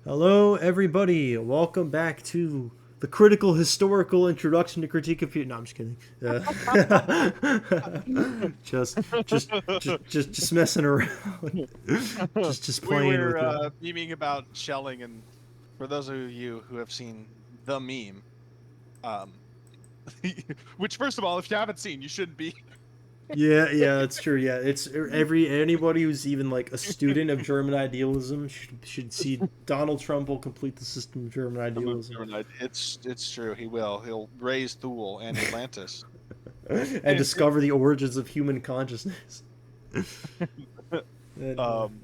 Hello, everybody. Welcome back to the critical historical introduction to critique of. No, I'm just kidding. Just, just messing around. just We playing were with you. memeing about shelling, and for those of you who have seen the meme, um, which first of all, if you haven't seen, you shouldn't be. Yeah, that's true. Yeah, it's anybody who's even like a student of German idealism should see Donald Trump will complete the system of German idealism It's true. He will. He'll raise Thule and Atlantis. and discover the origins of human consciousness. And, um,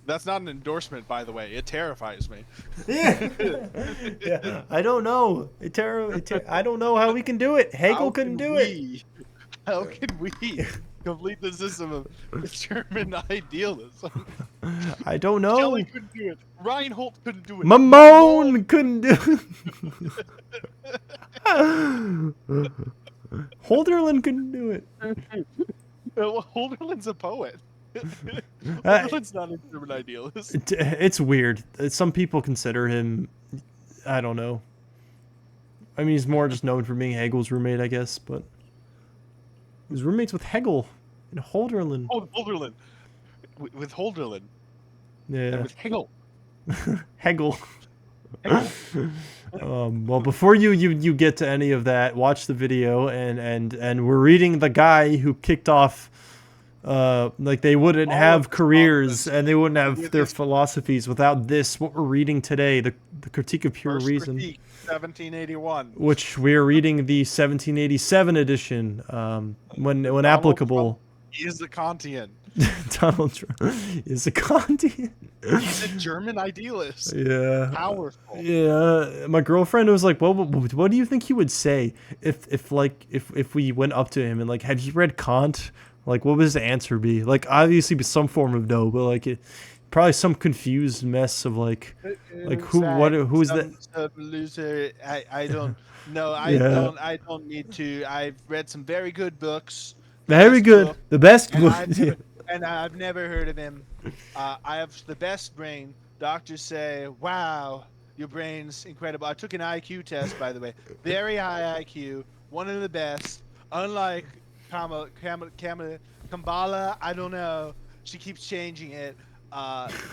that's not an endorsement, by the way. It terrifies me. yeah, yeah. I don't know. I don't know how we can do it. Hegel How couldn't can do it. we? How can we complete the system of German idealism? I don't Shelley know. couldn't do it. Reinhold couldn't do it. Mamon. Mamon couldn't do it. Holderlin couldn't do it. Well, Holderlin's a poet. Uh, Holderlin's not a German idealist. it's weird. Some people consider him. I don't know. I mean, he's more just known for being Hegel's roommate, I guess. But he was roommates with Hegel and Holderlin. Oh, Holderlin. With Holderlin. And Yeah, with Hegel. Hegel. Hegel. Well, before you get to any of that, watch the video, and we're reading the guy who kicked off. Like they wouldn't All have of this careers nonsense and they wouldn't have with their his philosophies without this. What we're reading today, the Critique of Pure first Reason, critique, 1781. which we are reading the 1787 edition. When Donald Trump applicable, is a Kantian. Donald Trump is a Kantian. He's a German idealist. Yeah. Powerful. Yeah, my girlfriend was like, "Well, what do you think he would say if we went up to him and like, have you read Kant? Like, what would his answer be? Like, obviously, some form of no, but like, probably some confused mess of like who is that? Some loser. I don't know. Yeah, I don't need to. I've read some very good books. The very best good, book, the best and book. I've never heard of him. I have the best brain. Doctors say, "Wow, your brain's incredible." I took an IQ test, by the way. Very high IQ, one of the best. Unlike Kambala, I don't know. She keeps changing it.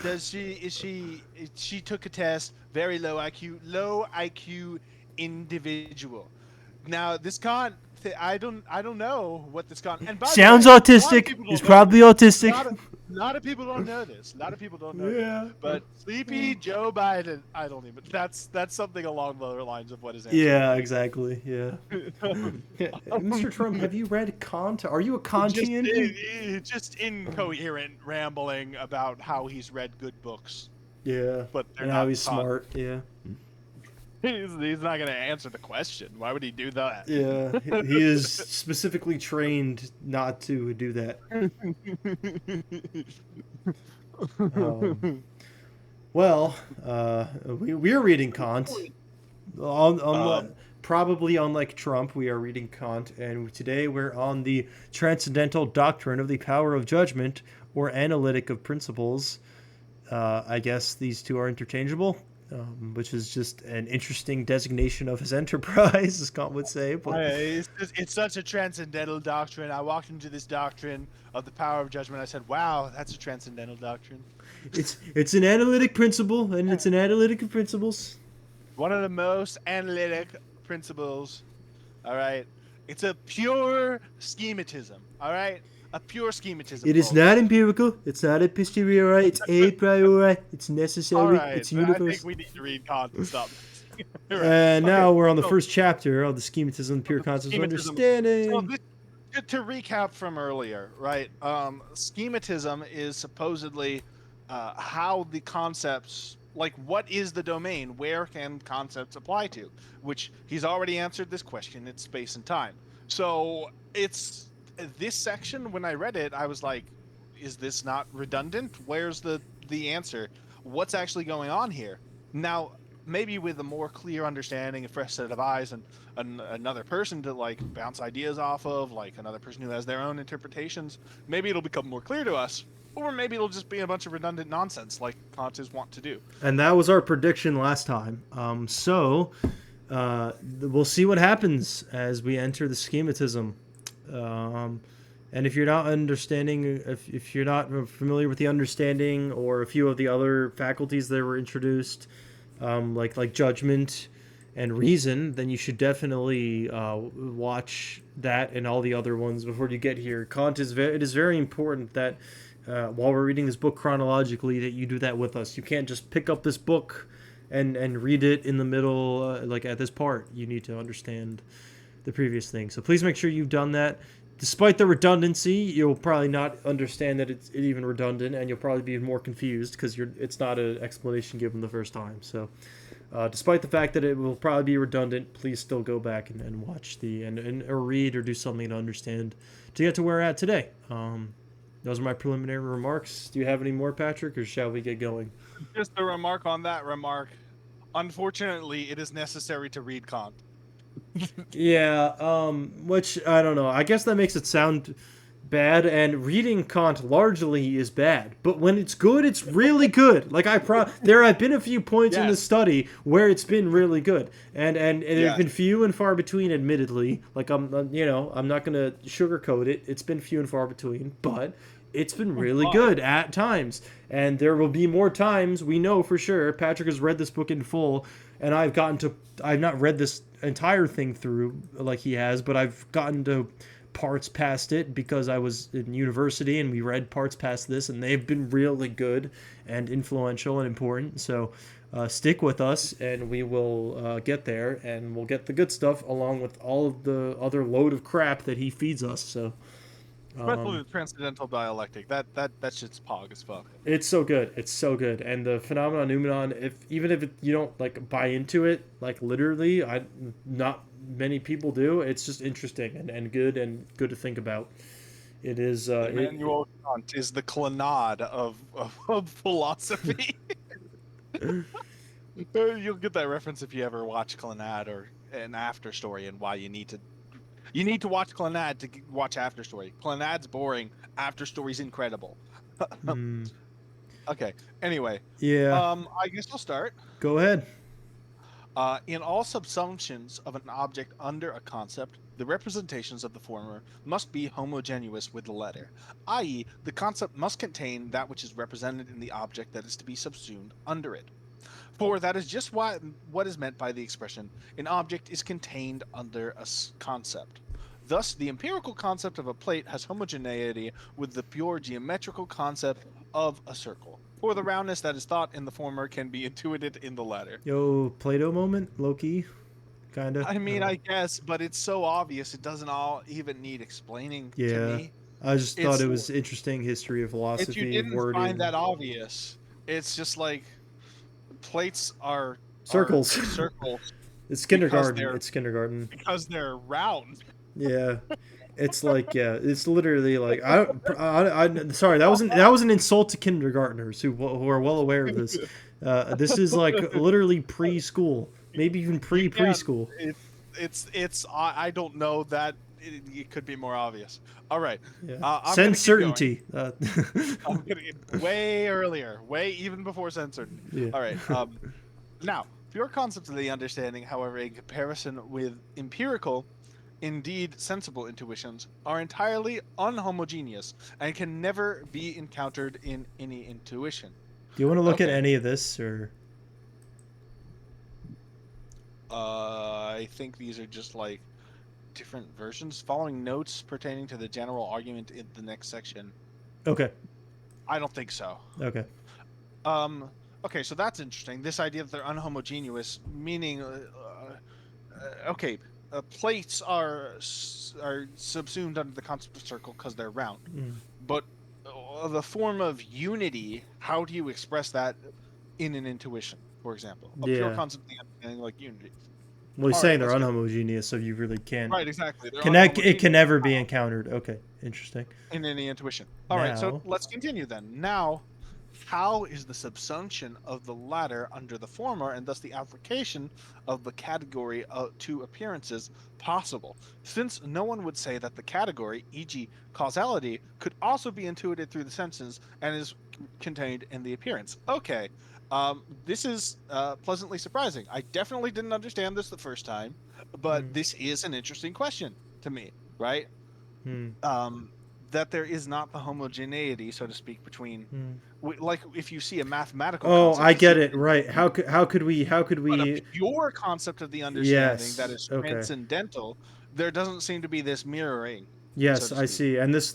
Does she? Is she? She took a test. Very low IQ. Low IQ individual. Now this can't. I don't know what this con. And by the Sounds way, a lot of autistic. people He's don't know probably this. A autistic. lot of people don't know this. A lot of people don't know this. Yeah. But Sleepy Joe Biden, I don't even. That's something along the lines of what his answer Yeah, would be. exactly. Yeah. Mr. Trump, have you read Kant? Are you a just Kantian? just incoherent rambling about how he's read good books, Yeah, but they're and how not he's Kant. smart. Yeah, He's not going to answer the question. Why would he do that? yeah. He is specifically trained not to do that. Um, well, we are reading Kant. um, Probably unlike Trump, we are reading Kant, and today we're on the transcendental doctrine of the power of judgment or analytic of principles. I guess these two are interchangeable, which is just an interesting designation of his enterprise, as Kant would say. But it's such a transcendental doctrine. I walked into this doctrine of the power of judgment. I said, "Wow, that's a transcendental doctrine." it's an analytic principle, and it's an analytic of principles. One of the most analytic principles. All right, it's a pure schematism. All right, a pure schematism, It is not folks. empirical. It's not a posteriori. It's a priori. It's All necessary. right, It's I think universal. we need to read Kant and stop. All right. And Okay. now we're on the So, first chapter of the schematism of pure concepts of schematism. So understanding. to recap from earlier, right? Schematism is supposedly how the concepts, like what is the domain, where can concepts apply to? Which he's already answered this question. It's space and time. So it's this section. When I read it, I was like, "Is this not redundant? Where's the answer? What's actually going on here?" Now, maybe with a more clear understanding, a fresh set of eyes, and another person to like bounce ideas off of, like another person who has their own interpretations, maybe it'll become more clear to us. Or maybe it'll just be a bunch of redundant nonsense like Kant is wont to do. And that was our prediction last time. We'll see what happens as we enter the schematism. Um, and if you're not understanding, if you're not familiar with the understanding or a few of the other faculties that were introduced, like judgment and reason, then you should definitely watch that and all the other ones before you get here. It is very important that while we're reading this book chronologically, that you do that with us. You can't just pick up this book and read it in the middle, like at this part. You need to understand the previous thing. So please make sure you've done that. Despite the redundancy, you'll probably not understand that it's even redundant, and you'll probably be more confused because it's not an explanation given the first time. So, despite the fact that it will probably be redundant, please still go back and watch or read or do something to understand to get to where we're at today. Those are my preliminary remarks. Do you have any more, Patrick, or shall we get going? Just a remark on that remark. Unfortunately, it is necessary to read Kant. Yeah, which I don't know. I guess that makes it sound bad, and reading Kant largely is bad. But when it's good, it's really good. Like there have been a few points in the study where it's been really good, and it's been few and far between. Admittedly, like I'm not gonna sugarcoat it. It's been few and far between, but it's been really good at times, and there will be more times. We know for sure. Patrick has read this book in full, and I've not read this entire thing through like he has, but I've gotten to parts past it because I was in university and we read parts past this, and they've been really good and influential and important. So stick with us, and we will get there, and we'll get the good stuff along with all of the other load of crap that he feeds us. So. Especially the transcendental dialectic. That shit's pog as fuck. It's so good. It's so good. And the phenomenon noumenon, even if you don't like buy into it, like literally, not many people do. It's just interesting and good to think about. It is. Immanuel Kant is the Clannad of philosophy. You'll get that reference if you ever watch Clannad or an After Story, and why you need to watch Clannad to watch After Story. Clannad's boring. After Story's incredible. Okay. Anyway. Yeah. I guess I'll start. Go ahead. In all subsumptions of an object under a concept, the representations of the former must be homogeneous with the latter, i.e., the concept must contain that which is represented in the object that is to be subsumed under it. For that is just what is meant by the expression, an object is contained under a concept. Thus, the empirical concept of a plate has homogeneity with the pure geometrical concept of a circle. For the roundness that is thought in the former can be intuited in the latter. Yo, Plato moment, low-key, kind of. I mean, I guess, but it's so obvious it doesn't all even need explaining to me. I just thought it was interesting history of philosophy. If you didn't find that obvious, it's just like plates are circles. Circles. It's kindergarten. Because they're round. Yeah. It's like it's literally like sorry, that was an insult to kindergartners who are well aware of this. This is like literally preschool, maybe even preschool. It's I don't know that it could be more obvious. All right. Yeah. Sense certainty. I'm gonna get way earlier, way even before sense certainty. Yeah. All right. Now, pure concepts of the understanding, however, in comparison with empirical, indeed sensible intuitions, are entirely unhomogeneous and can never be encountered in any intuition. Do you want to look at any of this, or? I think these are just like different versions following notes pertaining to the general argument in the next section. Okay. I don't think so. Okay. Okay, so that's interesting. This idea that they're unhomogeneous, meaning, plates are subsumed under the concept of circle because they're round. But the form of unity, how do you express that in an intuition, for example? A pure concept of understanding like unity. Well, he's saying they're unhomogeneous, so you really can't. Right, exactly. It can never be encountered. Okay, interesting. In any intuition. All right, so let's continue then. Now, How is the subsumption of the latter under the former, and thus the application of the category to appearances, possible? Since no one would say that the category, e.g., causality, could also be intuited through the senses and is contained in the appearance. Okay, this is pleasantly surprising. I definitely didn't understand this the first time, but Hmm. this is an interesting question to me, right? Hmm. um, that there is not the homogeneity, so to speak, between, Hmm. like, if you see a mathematical Oh, concept I as get unit, it. Right. How could but a we? pure concept of the understanding that Yes. is Okay. transcendental, there doesn't seem to be this mirroring, so Yes, to I speak. see. And this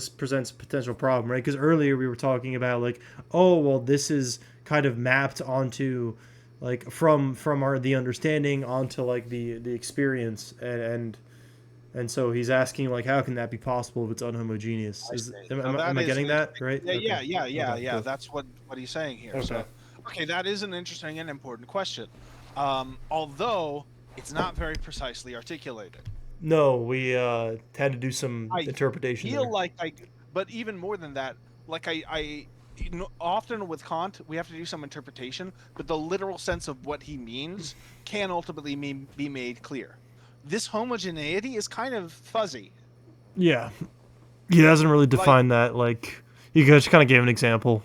presents a potential problem, right? Because earlier we were talking about like, oh well, this is kind of mapped onto, like from our the understanding onto like the experience, and so he's asking like, how can that be possible if it's unhomogeneous? I Is see. am, So am, I- that am I is an getting that interesting. right? Yeah, Okay. yeah, yeah, yeah, Okay. yeah. Cool. That's what he's saying here. Okay. So, okay, that is an interesting and important question. Although it's not very precisely articulated. No, we had to do some I interpretation feel there. like but even more than that, like often with Kant, we have to do some interpretation, but the literal sense of what he means can ultimately be made clear. This homogeneity is kind of fuzzy. Yeah, he doesn't really Like, define that. Like, you just kind of gave an example.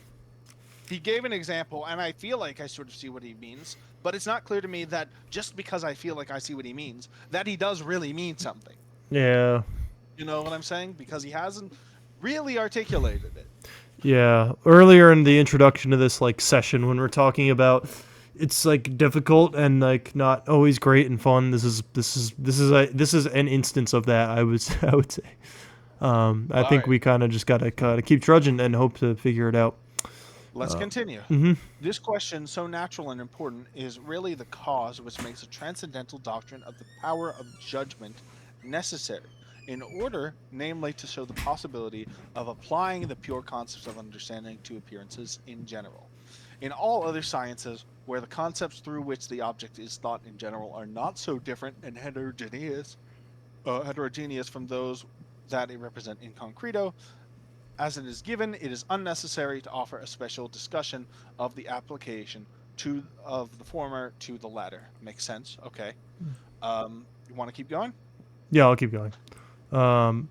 he gave an example, and I feel like I sort of see what he means, but it's not clear to me that just because I feel like I see what he means, that he does really mean something. Yeah. You know what I'm saying? Because he hasn't really articulated it. Yeah, earlier in the introduction to this like session when we're talking about it's like difficult and like not always great and fun. This is an instance of that. I would say. I All think right. we kind of just gotta keep trudging and hope to figure it out. Let's continue. Mm-hmm. This question, so natural and important, is really the cause which makes a transcendental doctrine of the power of judgment necessary, in order, namely, to show the possibility of applying the pure concepts of understanding to appearances in general. In all other sciences, where the concepts through which the object is thought in general are not so different and heterogeneous from those that it represent in concreto, as it is given, it is unnecessary to offer a special discussion of the application of the former to the latter. Makes sense? Okay. You want to keep going? Yeah, I'll keep going. Um,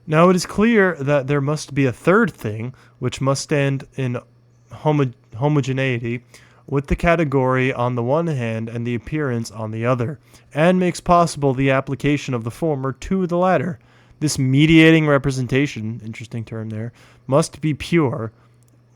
Now it is clear that there must be a third thing which must stand in homogeneity with the category on the one hand and the appearance on the other, and makes possible the application of the former to the latter. This mediating representation, interesting term there, must be pure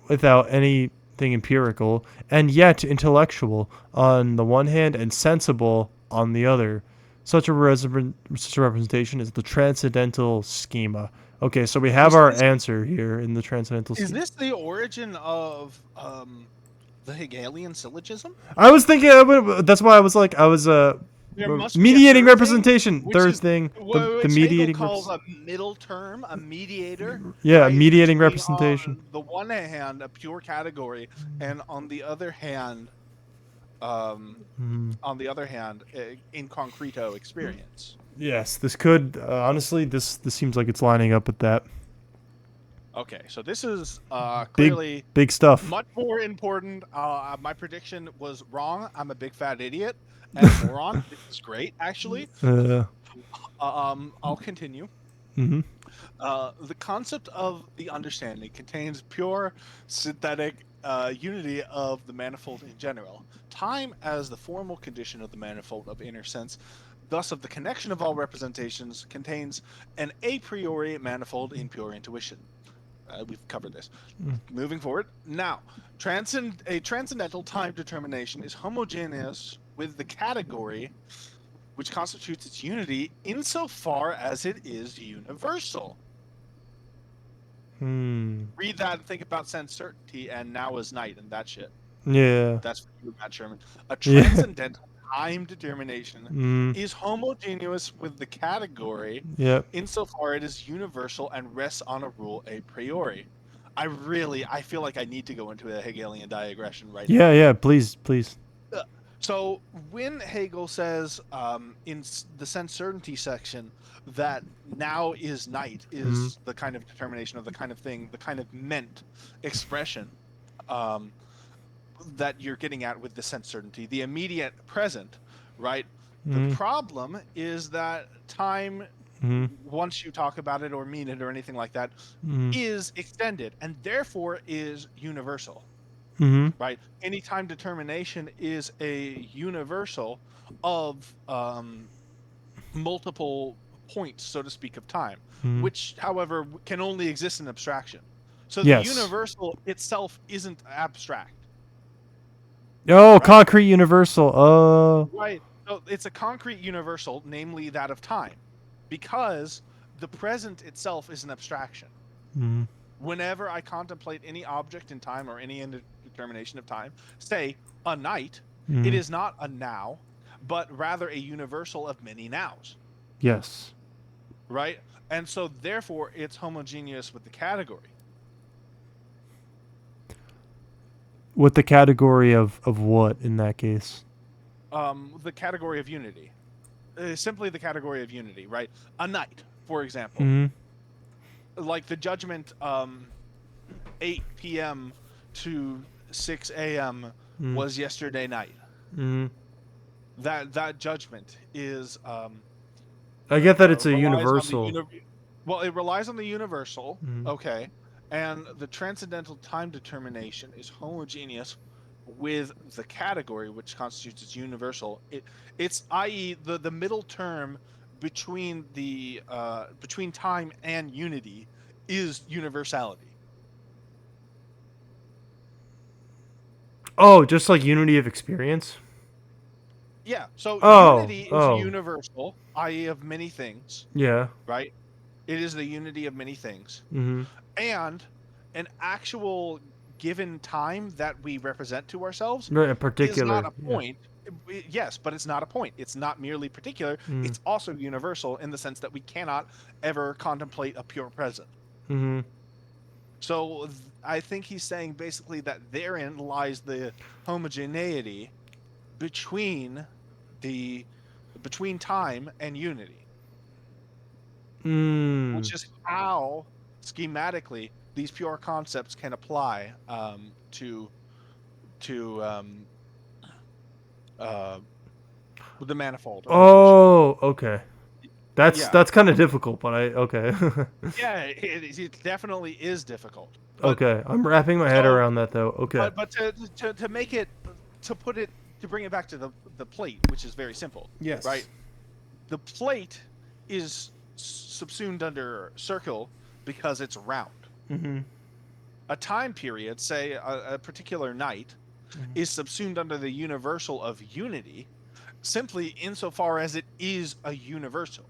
without anything empirical, and yet intellectual on the one hand and sensible on the other. Such a representation is the transcendental schema. Okay, so we have Is our this answer here in the transcendental is schema. this the origin of the Hegelian syllogism? I was thinking that's why I was There must be a mediating third thing, representation. which Third is thing, the which Hegel mediating calls a middle term, a mediator, yeah, right? mediating Between, representation. on the one hand, a pure category, and um, on the other hand, in concreto experience. Yes, this could honestly this seems like it's lining up with that. Okay, so this is Big clearly big stuff. much more important. My prediction was wrong. I'm a big fat idiot and a moron. This is great, actually. Uh, I'll continue. mhm. The concept of the understanding contains pure synthetic unity of the manifold in general. Time as the formal condition of the manifold of inner sense, thus of the connection of all representations, contains an a priori manifold in pure intuition. We've covered this. Moving forward. Now, a transcendental time determination is homogeneous with the category which constitutes its unity insofar as it is universal. Hmm. Read that and think about sense certainty and now is night and that shit. Yeah. That's for you, Matt Sherman. A Yeah. transcendental time determination Mm. is homogeneous with the category Yep. insofar it is universal and rests on a rule a priori. I feel like I need to go into a Hegelian digression right Yeah. now. Yeah. Please. Please. So when Hegel says in the sense certainty section that now is night Mm. is the kind of determination of the kind of thing, the kind of meant expression, um, that you're getting at with the sense certainty, the immediate present, right? The Mm-hmm. problem is that time, Mm-hmm. once you talk about it or mean it or anything like that, Mm-hmm. is extended and therefore is universal, Mm-hmm. right? Any time determination is a universal of multiple points, so to speak, of time, Mm-hmm. which, however, can only exist in abstraction. So the Yes. universal itself isn't abstract, Oh, right? concrete universal. Oh. Right. So it's a concrete universal, namely that of time, because the present itself is an abstraction. Mm-hmm. Whenever I contemplate any object in time or any determination of time, say a night, it Mm-hmm. is not a now, but rather a universal of many nows, Yes. right? And so therefore it's homogeneous with the category. With the category of what in that case? The category of unity. Simply the category of unity, right? A night, for example. Mm-hmm. Like the judgment 8 p.m. to 6 a.m. Mm-hmm. was yesterday night. Mm-hmm. That judgment is I get that it's a relies on the universal. well, it relies on the universal, Mm-hmm. okay, and the transcendental time determination is homogeneous with the category which constitutes its universal. It's i.e. the middle term between the between time and unity is universality. Oh, just like unity of experience. Yeah, so Oh. unity is Oh. universal, i.e. of many things, Yeah. right? It is the unity of many things. Mm-hmm. And an actual given time that we represent to ourselves Right, in is not particular. a Yeah. point. Yes, but it's not a point. It's not merely particular. Mm. It's also universal in the sense that we cannot ever contemplate a pure present. Mm-hmm. So I think he's saying basically that therein lies the homogeneity between the between time and unity, Mm. which is how schematically these pure concepts can apply to uh, the manifold or definition. Oh, okay. That's Yeah, that's kind of difficult, but I okay. yeah, it definitely is difficult. But Okay, I'm wrapping my head so, around that though. Okay. but to make it to put it to bring it back to the plate, which is very simple, right? Yes. The plate is subsumed under circle because it's round. Mm-hmm. A time period, say a particular night, Mm-hmm. is subsumed under the universal of unity simply insofar as it is a universal.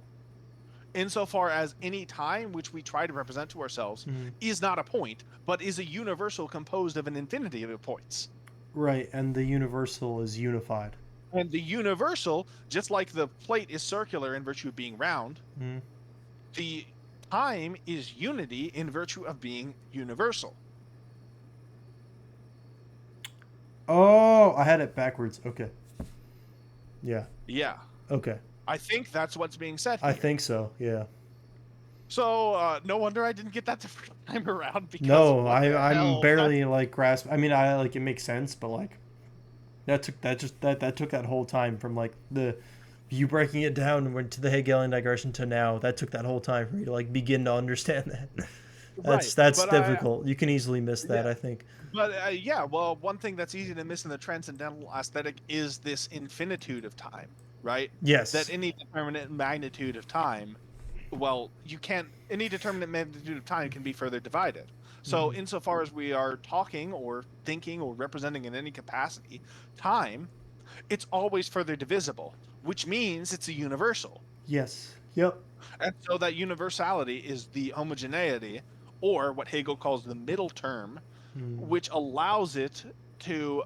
Insofar as any time which we try to represent to ourselves Mm-hmm. is not a point, but is a universal composed of an infinity of points. Right, and the universal is unified. And the universal, just like the plate is circular in virtue of being round, Mm-hmm. the time is unity in virtue of being universal. Oh, I had it backwards. Okay. Yeah. Yeah, Okay. I think that's what's being said I here. think so. Yeah. So no wonder I didn't get that the first time around, because No, what the I'm hell? That's barely like grasp. I mean, I like it makes sense, but like that took that whole time from like the you breaking it down and went to the Hegelian digression to now. That took that whole time for me to like begin to understand that. right. That's But I difficult. You can easily miss that, yeah. I think. But yeah, well, one thing that's easy to miss in the transcendental aesthetic is this infinitude of time, right? That Yes. any determinate magnitude of time, well, you can't, any determinate magnitude of time can be further divided. So, Mhm. insofar as we are talking or thinking or representing in any capacity time, it's always further divisible, which means it's a universal. Yes. Yep. And so that universality is the homogeneity, or what Hegel calls the middle term, Mm. which allows it to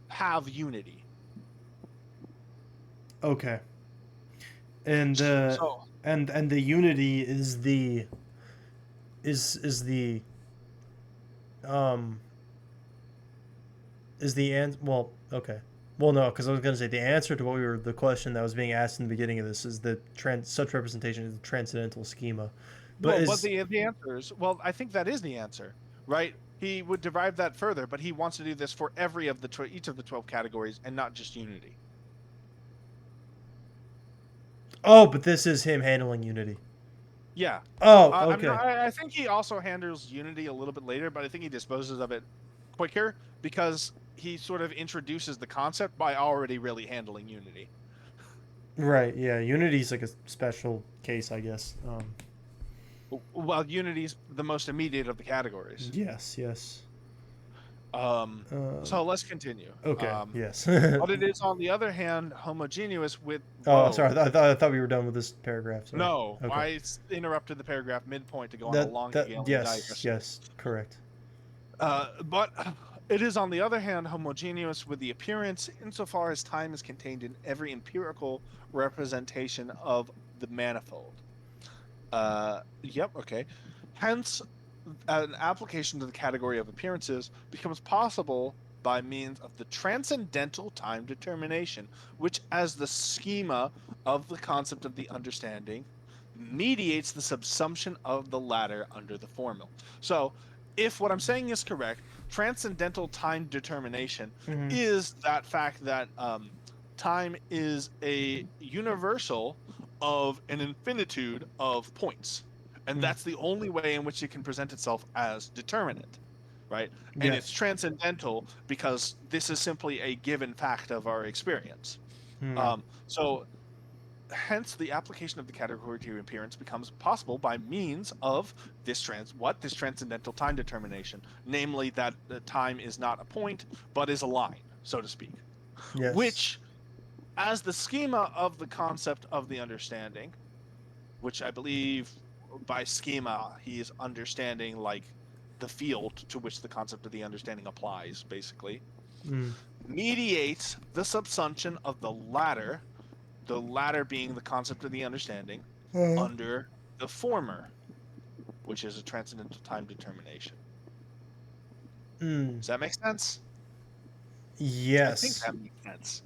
have unity. Okay. And the So, and the unity is the is the um is the answer. Well, okay. Well, no, because I was going to say the answer to what we were the question that was being asked in the beginning of this is the such representation is the transcendental schema, but well, but is the answer is, well, I think that is the answer, right? he would derive that further, but he wants to do this for each of the 12 categories and not just unity. Oh, but this is him handling unity. Yeah. Oh, okay. I think he also handles unity a little bit later, but I think he disposes of it quicker because he sort of introduces the concept by already really handling unity. Right, yeah. Unity's like a special case, I guess. Well, unity's the most immediate of the categories. Yes, yes. So let's continue. Okay, yes. But it is, on the other hand, homogeneous with. Oh, sorry. Whoa. I thought we were done with this paragraph. Sorry. No, Okay. I interrupted the paragraph midpoint to go on a long Hegelian yes, digression. yes, correct. But it is, on the other hand, homogeneous with the appearance insofar as time is contained in every empirical representation of the manifold. Yep, okay. Hence, an application to the category of appearances becomes possible by means of the transcendental time determination, which, as the schema of the concept of the understanding, mediates the subsumption of the latter under the formal. So, if what I'm saying is correct, transcendental time determination is that fact that time is a universal of an infinitude of points. And that's the only way in which it can present itself as determinate, right? And it's transcendental because this is simply a given fact of our experience. So hence the application of the category to appearance becomes possible by means of this transcendental time determination, namely that the time is not a point but is a line, so to speak. Yes. Which, as the schema of the concept of the understanding, which I believe by schema he is understanding like the field to which the concept of the understanding applies, basically, mediates the subsumption of the latter being the concept of the understanding, under the former, which is a transcendental time determination. Does that make sense? Yes. I think that makes sense.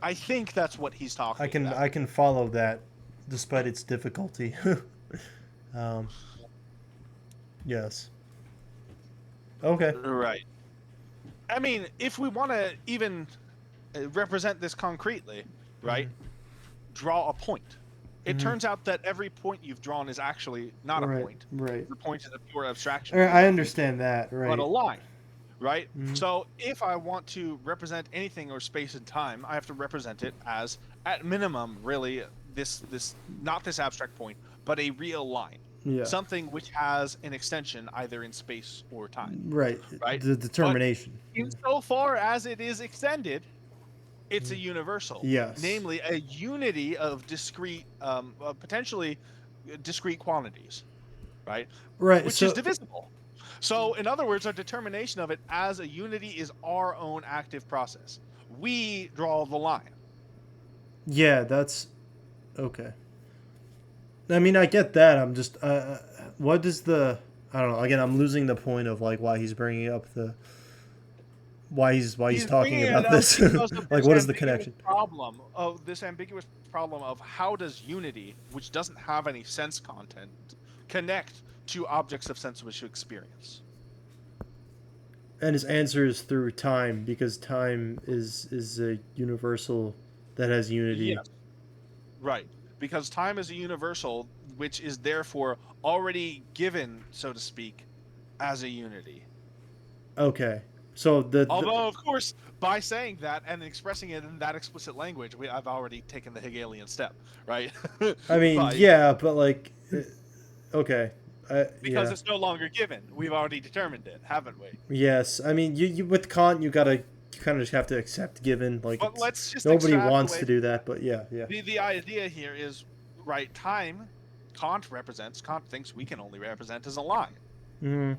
I think that's what he's talking about. I can follow that, despite its difficulty. Yes. Okay. Right. I mean, if we want to even represent this concretely, right? Draw a point. It turns out that every point you've drawn is actually not a point. Right. The point is a pure abstraction. I understand that, right. But a line, right? So if I want to represent anything or space and time, I have to represent it as, at minimum, really, this not this abstract point, but a real line. Yeah. Something which has an extension either in space or time. Right. Right. The determination. But insofar as it is extended, it's a universal. Yes. Namely, a unity of discrete, potentially discrete quantities. Right. Right. Which is divisible. So, in other words, our determination of it as a unity is our own active process. We draw the line. Yeah, that's okay. I mean, I get that. I'm just, what is the? I don't know. Again, I'm losing the point of like why he's bringing up the. Why he's talking about this? Like, what is the connection? This ambiguous problem of how does unity, which doesn't have any sense content, connect to objects of sensuous experience? And his answer is through time, because time is a universal that has unity. Yes. Right. Because time is a universal, which is therefore already given, so to speak, as a unity. Okay. So although, of course, by saying that and expressing it in that explicit language, I've already taken the Hegelian step, right? I mean, yeah, but like, okay. Because it's no longer given. We've already determined it, haven't we? Yes. I mean, you with Kant, you kind of just have to accept given. Like, but let's just nobody wants to do that, but yeah. The idea here is, right, time, Kant thinks we can only represent as a line.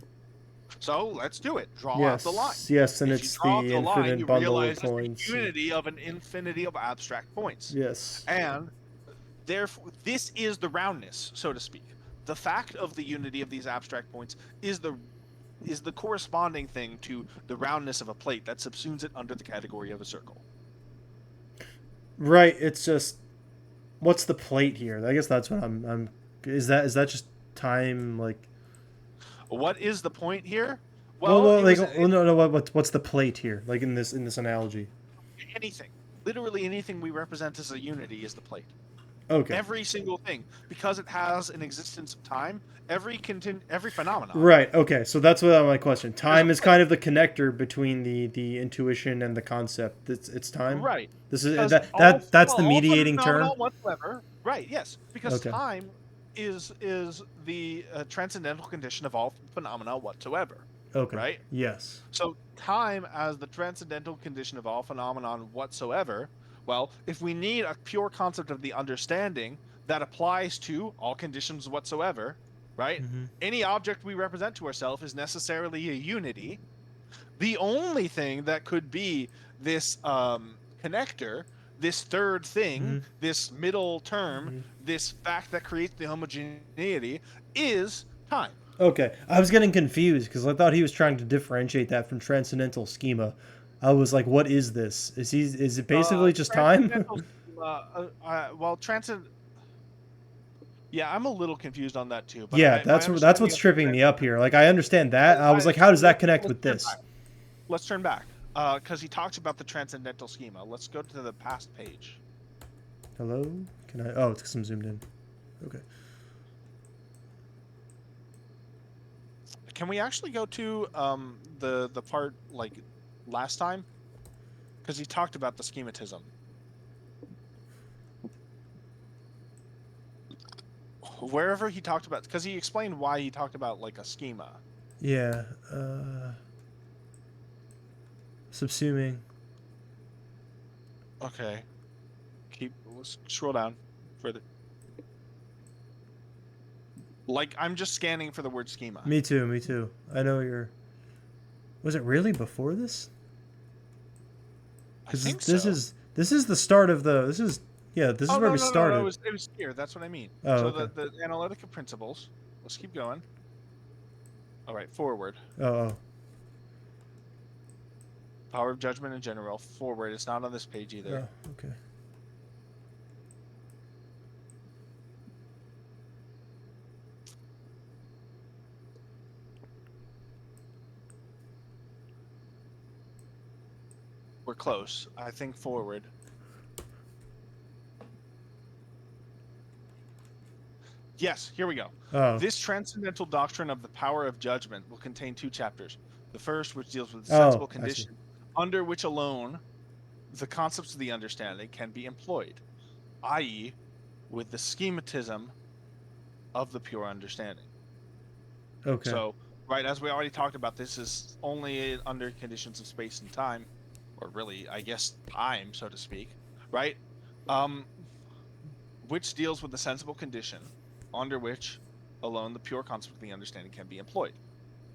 So let's do it. Draw out the line. Yes, and it's the infinite bundle of points. It's the unity of an infinity of abstract points. Yes. And therefore, this is the roundness, so to speak. The fact of the unity of these abstract points is the corresponding thing to the roundness of a plate that subsumes it under the category of a circle. Right. It's just, what's the plate here? I guess that's what is that just time, like? What is the point here? Well, it like, was no, what's the plate here? Like in this analogy. anything. Literally anything we represent as a unity is the plate. Okay. Every single thing, because it has an existence of time. Every phenomenon. Right. Okay. So that's what my question. There's a Time is plate. kind of the connector between the intuition and the concept. It's time. Right. This is Because all that's well, the all mediating phenomena term. whatsoever. Right. Yes. Because Okay. time is the transcendental condition of all phenomena whatsoever. Okay. Right. Yes. So time as the transcendental condition of all phenomenon whatsoever. Well, if we need a pure concept of the understanding that applies to all conditions whatsoever, right? Mm-hmm. Any object we represent to ourselves is necessarily a unity. The only thing that could be this connector, this third thing, Mm-hmm. this middle term, Mm-hmm. this fact that creates the homogeneity is time. Okay. I was getting confused because I thought he was trying to differentiate that from transcendental schema. I was like, what is this? Is it basically just time? Transcendental, well, yeah, I'm a little confused on that too, but Yeah, my that's understanding what's of tripping me up here. Like I understand that. I was like, how does that connect let's with turn this? back. Let's turn back, because he talks about the transcendental schema. Let's go to the past page. Hello? Can I? Oh, it's because I'm zoomed in. Okay. Can we actually go to the part like last time? Because he talked about the schematism. Wherever he talked about, because he explained why he talked about like a schema. Yeah. Subsuming. Okay. Scroll down further. Like I'm just scanning for the word schema. Me too. Me too. I know you're. Was it really before this? I Because think so. this is the start of the. This is This is Oh where no we no no no! started. It was here. That's what I mean. Oh, So okay. the analytic of principles. Let's keep going. All right, forward. Oh. Power of judgment in general. Forward. It's not on this page either. Oh. Okay. We're close. I think forward. Yes, here we go. Oh. This transcendental doctrine of the power of judgment will contain 2 chapters. The first, which deals with the Oh. sensible I see. condition under which alone the concepts of the understanding can be employed, i.e., with the schematism of the pure understanding. Okay. So, right, as we already talked about, this is only under conditions of space and time, or really, I guess, time, so to speak, right? Which deals with the sensible condition under which alone the pure concept of the understanding can be employed,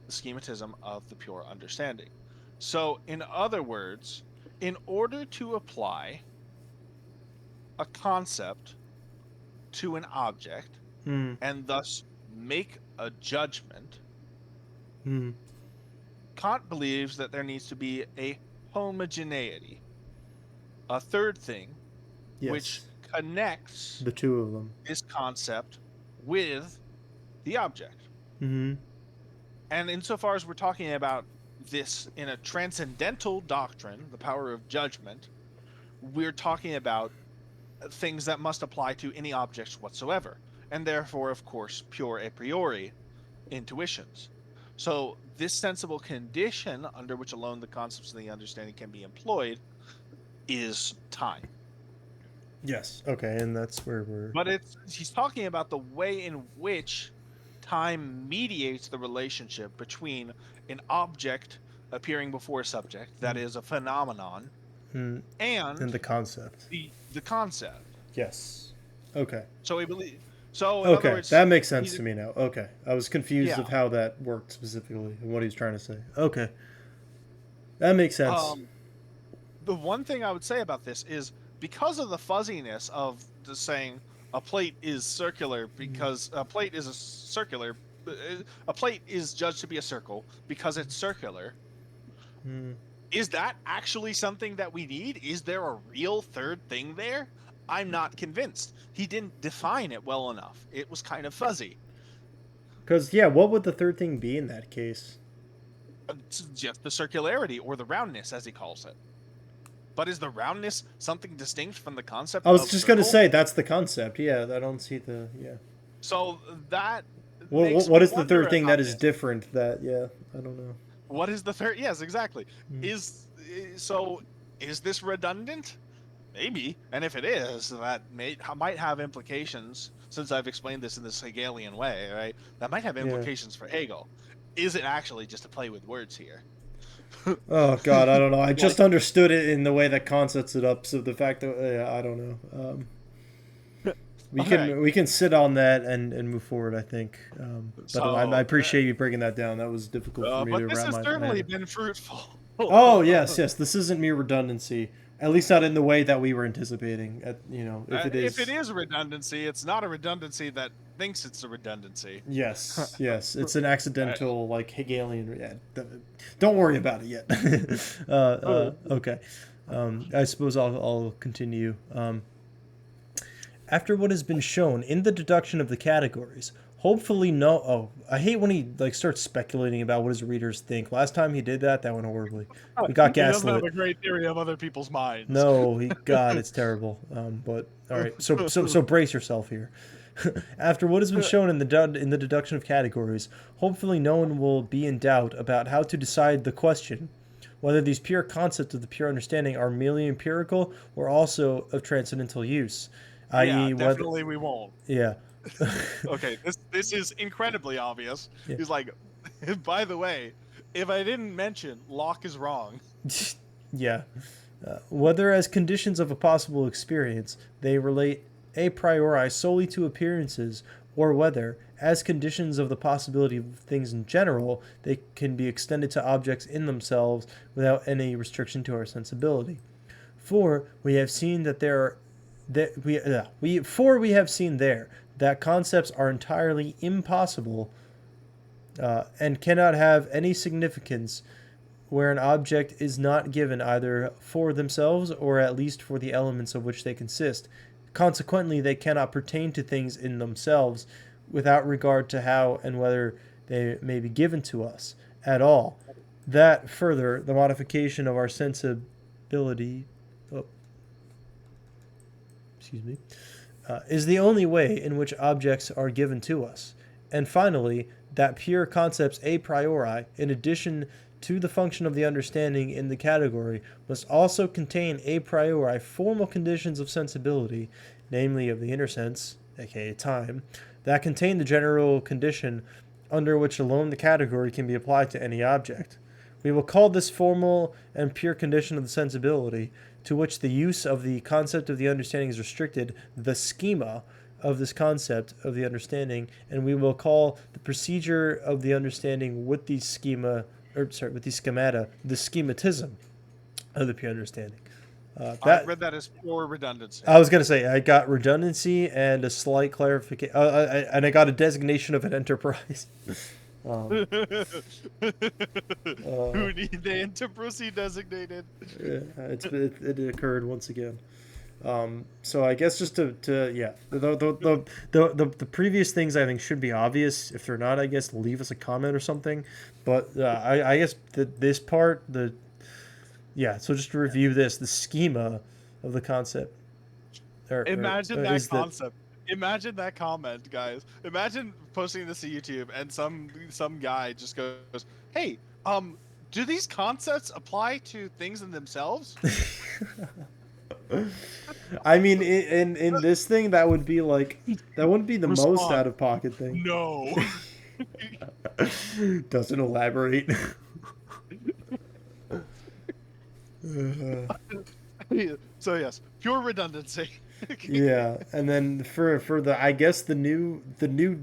the schematism of the pure understanding. So, in other words, in order to apply a concept to an object and thus make a judgment, Kant believes that there needs to be a homogeneity, a third thing, Yes. which connects The two of them. this concept with the object. Mm-hmm. And insofar as we're talking about this in a transcendental doctrine, the power of judgment, we're talking about things that must apply to any objects whatsoever, and therefore, of course, pure a priori intuitions. So this sensible condition under which alone the concepts of the understanding can be employed is time. Yes. Okay, and that's where we're. But he's talking about the way in which time mediates the relationship between an object appearing before a subject, that is a phenomenon, and the concept. The concept. Yes. Okay. So we believe. So in Okay, other words, that makes sense to me now. Okay, I was confused Yeah. of how that worked specifically and what he was trying to say. Okay, that makes sense. The one thing I would say about this is because of the fuzziness of the saying a plate is circular because a plate is a plate is judged to be a circle because it's circular. Is that actually something that we need? Is there a real third thing there? I'm not convinced. He didn't define it well enough. It was kind of fuzzy. Because, yeah, what would the third thing be in that case? It's just the circularity or the roundness, as he calls it. But is the roundness something distinct from the concept I was of just gonna circle? say that's the concept. Yeah, I don't see the yeah. So that What makes what me is the wonder third thing about that is this. different? That yeah, I don't know. What is the third? Yes, exactly. Mm. Is so is this redundant? Maybe. And if it is, might have implications, since I've explained this in this Hegelian way, right? That might have Yeah. implications for Hegel. Is it actually just a play with words here? Oh God, I don't know. I Like, just understood it in the way that Kant sets it up. So the fact that yeah, I don't know. We all right. can sit on that and move forward. I think. But I So, appreciate you breaking that down. That was difficult for me but to this wrap has my head. certainly been fruitful. Oh yes, yes. This isn't mere redundancy. At least not in the way that we were anticipating. If it If it is. is a redundancy, it's not a redundancy that thinks it's a redundancy. Yes, yes. It's an Uh, accidental, like Hegelian. Yeah, don't worry about it yet. Okay. I suppose I'll continue. After what has been shown in the deduction of the categories, hopefully no. Oh, I hate when he like starts speculating about what his readers think. Last time he did that, that went horribly. We got he doesn't have gaslit. a great theory of other people's minds. No, God, it's terrible. But all right, so brace yourself here. After what has been shown in the deduction of categories, hopefully no one will be in doubt about how to decide the question whether these pure concepts of the pure understanding are merely empirical or also of transcendental use, Yeah, i.e., whether definitely we won't. yeah, Okay, this is incredibly obvious. yeah. He's like, by the way, if I didn't mention Locke is wrong. Yeah. Whether as conditions of a possible experience they relate a priori solely to appearances, or whether, as conditions of the possibility of things in general, they can be extended to objects in themselves without any restriction to our sensibility. For we have seen that there are that we have seen there that concepts are entirely impossible and cannot have any significance where an object is not given either for themselves or at least for the elements of which they consist. Consequently, they cannot pertain to things in themselves without regard to how and whether they may be given to us at all. That, further, the modification of our sensibility, oh, excuse me, is the only way in which objects are given to us. And finally, that pure concepts a priori, in addition to the function of the understanding in the category, must also contain a priori formal conditions of sensibility, namely of the inner sense, aka time, that contain the general condition under which alone the category can be applied to any object. We will call this formal and pure condition of the sensibility, to which the use of the concept of the understanding is restricted, the schema of this concept of the understanding, and we will call the procedure of the understanding with the schema, with the schemata, the schematism of the pure understanding. I That read that as pure redundancy. I was gonna say I got redundancy and a slight clarification, and I got a designation of an enterprise. um, Who uh, need the interprocy designated? yeah, it occurred once again. So I guess just to yeah, the previous things I think should be obvious. If they're not, I guess leave us a comment or something. But I guess this part yeah. So just to review this, the schema of the concept Imagine that is that concept. Imagine that comment, guys. Imagine posting this to YouTube and some guy just goes, "Hey, do these concepts apply to things in themselves?" I mean, in this thing, that would be like that wouldn't be the most Respond. out of pocket thing. No. Doesn't elaborate. Uh, So yes, pure redundancy. yeah, and then for the I guess the new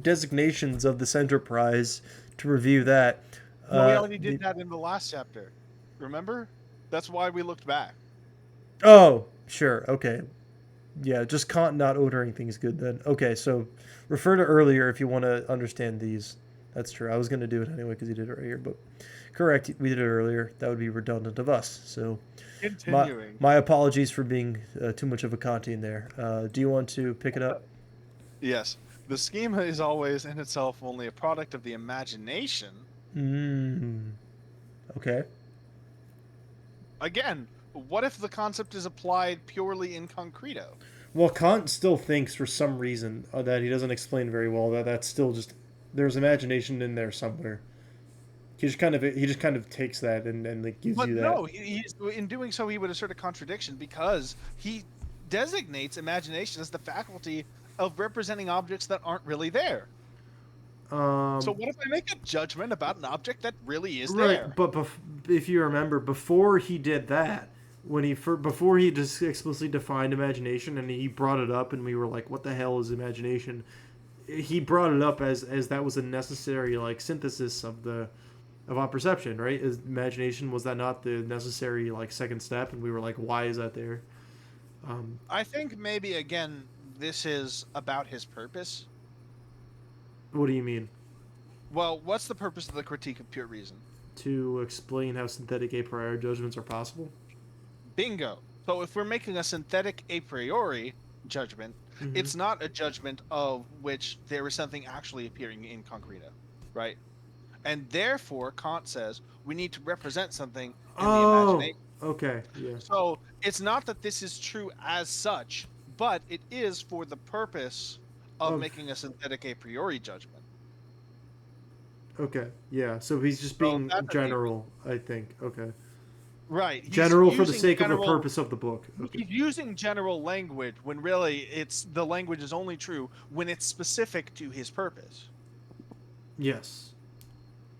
designations of this enterprise to review that. No, we already The, did that in the last chapter. Remember? That's why we looked back. oh, sure, okay, yeah, just Kant not ordering things good then. Okay, so refer to earlier if you want to understand these. That's true. I was going to do it anyway because he did it right here, but correct, we did it earlier. That would be redundant of us. So Continuing. my apologies for being too much of a Kantian there. Do you want to pick it up? Yes. The schema is always in itself only a product of the imagination. Mm. Okay. Again, what if the concept is applied purely in concreto? Well, Kant still thinks for some reason that he doesn't explain very well that that's still just there's imagination in there somewhere. He just kind of takes that and like gives But you that. no, he's in doing so he would assert a contradiction because he designates imagination as the faculty of representing objects that aren't really there. So Um, what if I make a judgment about an object that really is right, there? but if you remember, before he did that, before he just explicitly defined imagination and he brought it up, and we were like, "What the hell is imagination?" He brought it up as that was a necessary like synthesis of our perception, right? Is imagination, was that not the necessary like second step? And we were like, "Why is that there?" Um, I think maybe again this is about his purpose. what do you mean? Well, what's the purpose of the critique of pure reason? To explain how synthetic a priori judgments are possible? Bingo. So if we're making a synthetic a priori judgment, Mm-hmm. it's not a judgment of which there is something actually appearing in concreto, right? And therefore, Kant says we need to represent something in the Oh, imagination. okay, yeah, So it's not that this is true as such, but it is for the purpose of of making a synthetic a priori judgment. okay, yeah. So he's just So being that's a general, I think. Okay, right. He's general for the using sake of the general. purpose of the book. Okay. He's using general language when really it's the language is only true when it's specific to his purpose, Yes.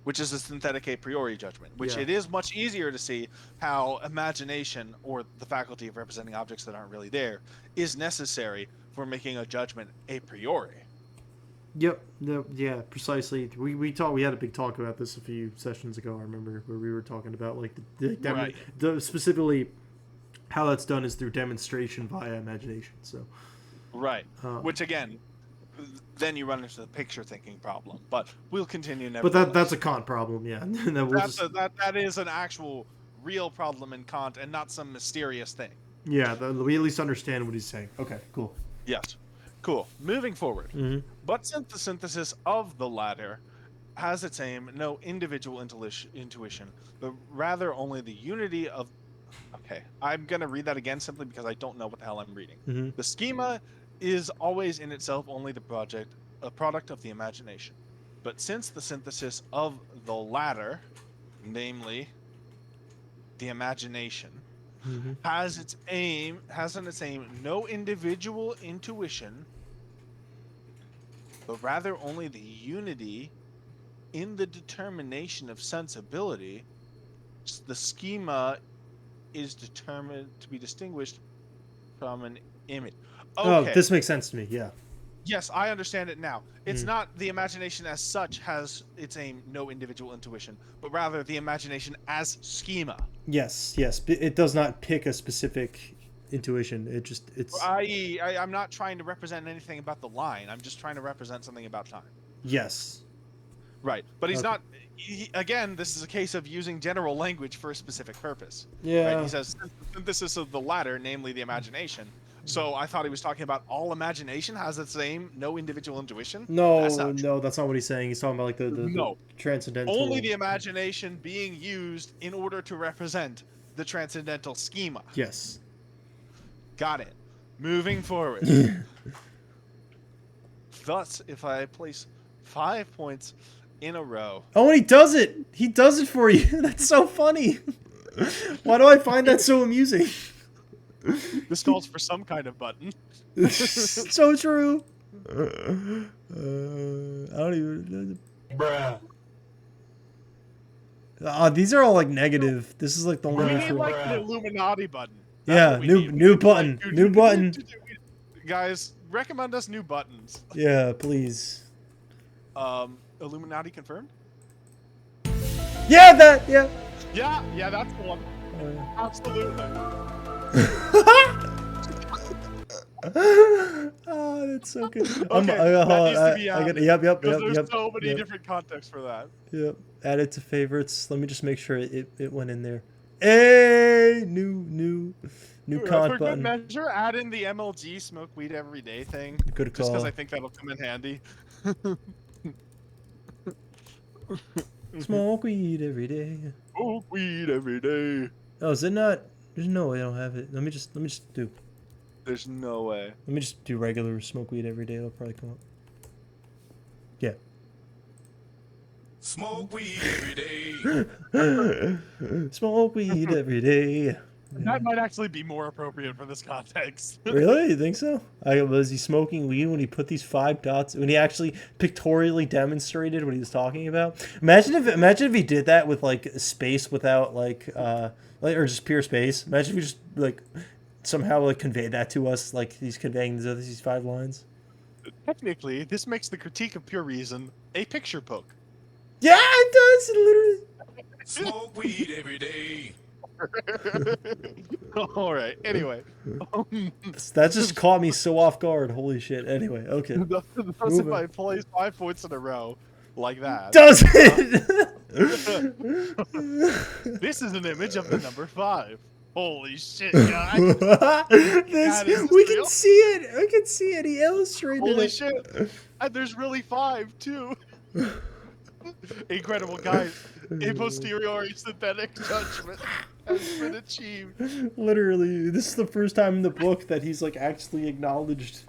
which is a synthetic a priori judgment, which Yeah. it is much easier to see how imagination or the faculty of representing objects that aren't really there is necessary for making a judgment a priori. Yep. No, yeah. Precisely. We had a big talk about this a few sessions ago. I remember where we were talking about like Right. the specifically how that's done is through demonstration via imagination. So. Right. Um, Which again, then you run into the picture thinking problem. But we'll continue but that's nevertheless. a Kant problem. Yeah. that we'll just That is an actual real problem in Kant and not some mysterious thing. yeah. We at least understand what he's saying. Okay. Cool. Yes. Cool. Moving forward. Mm-hmm. But since the synthesis of the latter has its aim no individual intuition, but rather only the unity of. Okay, I'm going to read that again simply because I don't know what the hell I'm reading. Mm-hmm. The schema is always in itself only a product of the imagination. But since the synthesis of the latter, namely the imagination, Mm-hmm. has in its aim no individual intuition, but rather only the unity in the determination of sensibility, the schema is determined to be distinguished from an image. Oh, Okay. this makes sense to me. Yeah. Yes, I understand it now. It's Mm. not the imagination as such has its aim no individual intuition, but rather the imagination as schema. Yes. Yes. It does not pick a specific intuition. It's I.e., I'm not trying to represent anything about the line. I'm just trying to represent something about time. yes. Right. But he's Okay. not. Again, this is a case of using general language for a specific purpose. Yeah. Right. He says synthesis of the latter, namely the imagination. So I thought he was talking about all imagination has its aim, no individual intuition. That's No, not true. no, that's not what he's saying. He's talking about like the No. transcendental. Only the imagination being used in order to represent the transcendental schema. Yes. Got it. Moving forward. Thus, if I place 5 points in a row. Oh, and he does it. He does it for you. That's so funny. Why do I find that so amusing? This calls for some kind of button. So true. I don't even. Bruh. These are all like negative. This is like the only We one need for. like an Illuminati button. Yeah, what we new need. new button, Like, new button. Guys, recommend us new buttons. Yeah, please. Illuminati confirmed? Yeah, that. Yeah. Yeah, that's the one. Absolutely. Oh, that's so good. Okay, that needs to be added, yep. Because there's so many yep. different contexts for that. Yep. Add it to favorites. Let me just make sure it went in there. Hey, new For Kant good button. measure, add in the MLG smoke weed every day thing. Good Just because call. I think that'll come in handy. Smoke weed every day. Smoke weed every day. Oh, is it not? There's no way I don't have it. Let me just do. There's no way. Let me just do regular smoke weed every day. It'll probably come up. Yeah. Smoke weed every day. Smoke weed every day. That might actually be more appropriate for this context. Really? You think so? Was he smoking weed when he put these 5 dots? When he actually pictorially demonstrated what he was talking about? Imagine if he did that with like space without like or just pure space. Imagine if he just like somehow like conveyed that to us, like he's conveying these 5 lines. Technically, this makes the critique of pure reason a picture book. Yeah, it does. It literally. Smoke weed every day. All right. Anyway, That just caught me so off guard. Holy shit. Anyway, okay. thus if I place 5 points in a row like that, Does it? this is an image of the number 5. Holy shit, guys! We can real? see it. I can see it. He illustrated Holy it. shit! And there's really 5 too. Incredible, guys. A posteriori synthetic judgment has been achieved. Literally, this is the first time in the book that he's like actually acknowledged.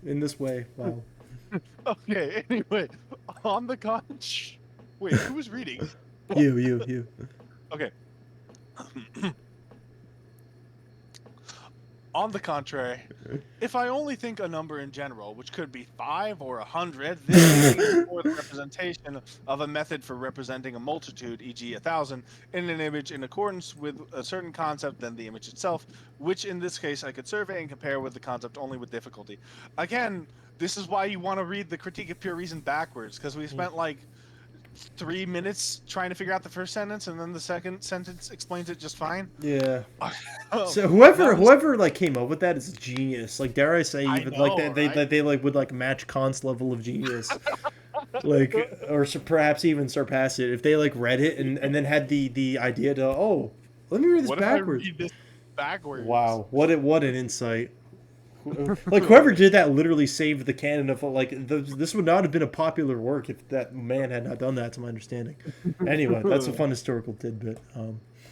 In this way. Wow. Okay. Anyway, on the wait, who was reading? You. Okay. On the contrary, if I only think a number in general, which could be 5 or 100, this is more the representation of a method for representing a multitude, e.g. 1,000, in an image in accordance with a certain concept than the image itself, which in this case I could survey and compare with the concept only with difficulty. Again, this is why you want to read the Critique of Pure Reason backwards, because we spent like 3 minutes trying to figure out the first sentence, and then the second sentence explains it just fine. Yeah. Oh, So whoever like came up with that is a genius. Like, dare I say, I even know, like they right? they like would like match Kant's level of genius, like or perhaps even surpass it if they like read it and then had the idea to let me read this What backwards. if I read this backwards? Wow, what an insight! Like whoever did that literally saved the canon of like this would not have been a popular work if that man had not done that, to my understanding. Anyway, that's a fun historical tidbit.